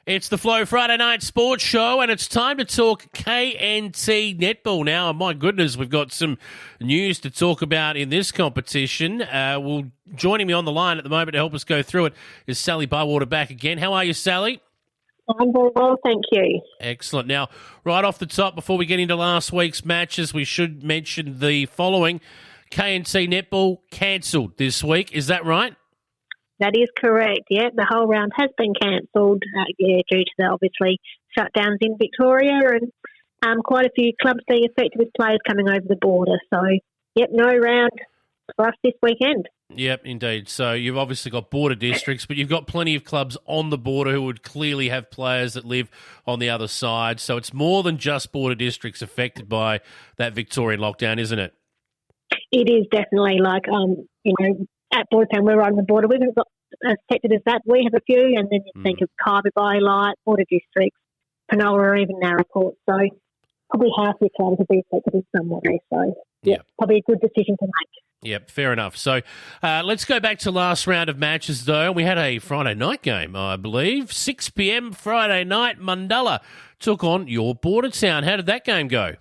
It's the Flow Friday Night Sports Show, and it's time to talk KNT netball now. And my goodness, we've got some news to talk about in this competition. Joining me on the line at the moment to help us go through it is Sal Bywater back again. How are you, Sally? I'm very well, thank you. Excellent. Now, right off the top, before we get into last week's matches, we should mention the following. KNT netball cancelled this week. Is that right? That is correct, yeah. The whole round has been cancelled, due to the, obviously, shutdowns in Victoria and quite a few clubs being affected with players coming over the border. So, yep, no round for us this weekend. Yep, indeed. So you've obviously got border districts, but you've got plenty of clubs on the border who would clearly have players that live on the other side. So it's more than just border districts affected by that Victorian lockdown, isn't it? It is definitely at Boytown, we're on the border. We haven't got as affected as that. We have a few, and then you think of Kyber, Bylight, border districts, Penola, or even Narraport. So probably half your clubs will be affected in some way. So, yeah, probably a good decision to make. Yep, fair enough. So let's go back to last round of matches, though. We had a Friday night game, I believe. 6 p.m. Friday night, Mundalla took on your Bordertown. How did that game go?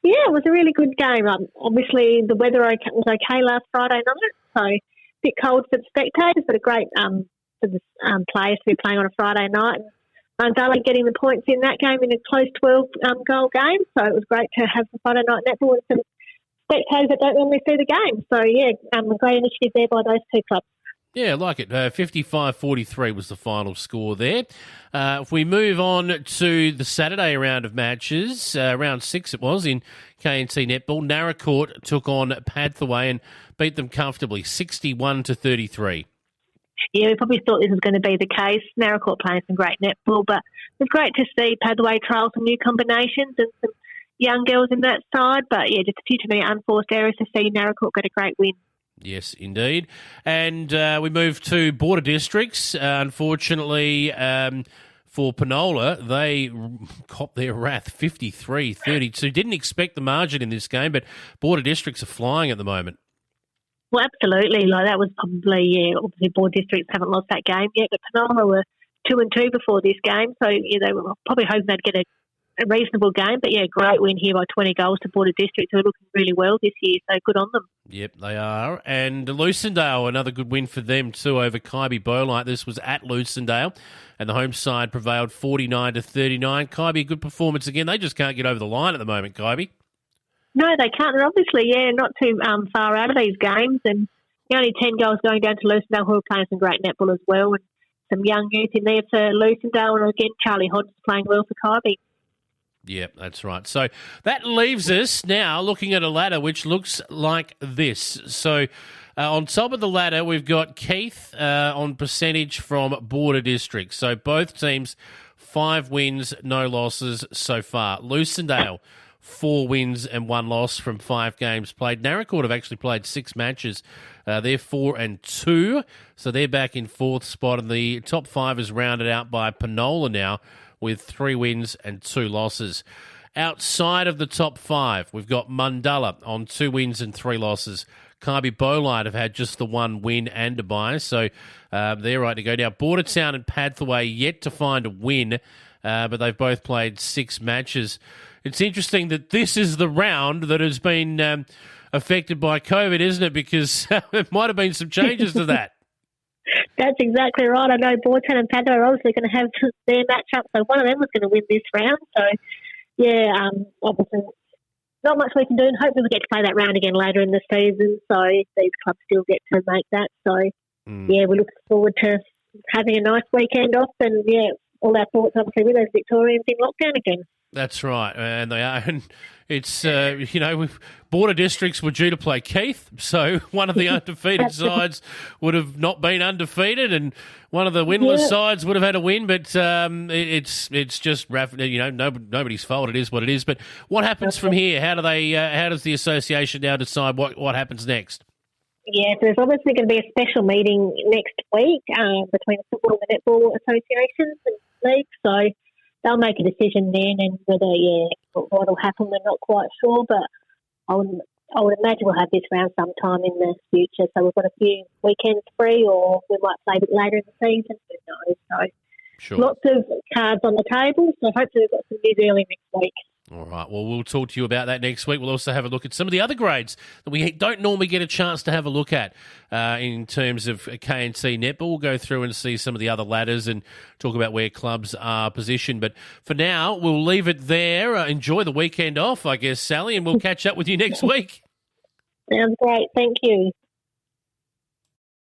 Yeah, it was a really good game. Obviously, the weather was okay last Friday night, so a bit cold for the spectators, but a great for the players to be playing on a Friday night. Mundalla getting the points in that game in a close 12-goal game, so it was great to have the Friday night netball and some spectators that don't normally see the game. So, yeah, a great initiative there by those two clubs. Yeah, I like it. 55-43 was the final score there. If we move on to the Saturday round of matches, round 6 it was in KNT netball, Narraport took on Pathway and beat them comfortably, 61-33. Yeah, we probably thought this was going to be the case. Narraport playing some great netball, but it was great to see Pathway trial some new combinations and some young girls in that side. But, yeah, just a few too many unforced errors to see Narraport get a great win. Yes, indeed. And we move to border districts. Unfortunately, for Penola, they copped their wrath, 53-32. Didn't expect the margin in this game, but border districts are flying at the moment. Well, absolutely. That was probably, obviously border districts haven't lost that game yet, but Penola were 2-2 before this game, so they were probably hoping they'd get a reasonable game, but great win here by 20 goals to Border District, who are looking really well this year, so good on them. Yep, they are. And Lucendale, another good win for them too over Kyber Bylight. This was at Lucendale, and the home side prevailed 49-39. Kyber, good performance again. They just can't get over the line at the moment, Kyber. No, they can't. They're obviously, not too far out of these games, and only 10 goals going down to Lucendale, who are playing some great netball as well, and some young youth in there for Lucendale, and again, Charlie Hodges playing well for Kyber. Yeah, that's right. So that leaves us now looking at a ladder which looks like this. So on top of the ladder, we've got Keith on percentage from border districts. So both teams, 5 wins, no losses so far. Lucendale, 4 wins and 1 loss from 5 games played. Narraport have actually played 6 matches. They're 4-2, so they're back in 4th spot. And the top 5 is rounded out by Penola now, with 3 wins and 2 losses. Outside of the top 5, we've got Mundalla on 2 wins and 3 losses. Kyber Bylight have had just the 1 win and a bye, so they're right to go. Now, Bordertown and Pathway yet to find a win, but they've both played 6 matches. It's interesting that this is the round that has been affected by COVID, isn't it? Because there might have been some changes to that. That's exactly right. I know Boytown and Pathway are obviously going to have their match-up, so one of them was going to win this round. So, obviously not much we can do, and hopefully we get to play that round again later in the season, so these clubs still get to make that. So, we look forward to having a nice weekend off, and, all our thoughts obviously with those Victorians in lockdown again. That's right, and they are. And it's, border districts were due to play Keith, so one of the undefeated sides would have not been undefeated, and one of the winless sides would have had a win, but it's just, nobody's fault. It is what it is. But what happens from here? How does the association now decide what happens next? Yeah, so there's obviously going to be a special meeting next week between the football and the netball associations and leagues, so they'll make a decision then, and whether, what will happen, we're not quite sure, but I would imagine we'll have this round sometime in the future. So we've got a few weekends free, or we might play a bit later in the season, who knows. So, Sure. Lots of cards on the table, so hopefully we've got some news early next week. All right. Well, we'll talk to you about that next week. We'll also have a look at some of the other grades that we don't normally get a chance to have a look at in terms of KNT netball. We'll go through and see some of the other ladders and talk about where clubs are positioned. But for now, we'll leave it there. Enjoy the weekend off, I guess, Sally, and we'll catch up with you next week. Sounds great. Thank you.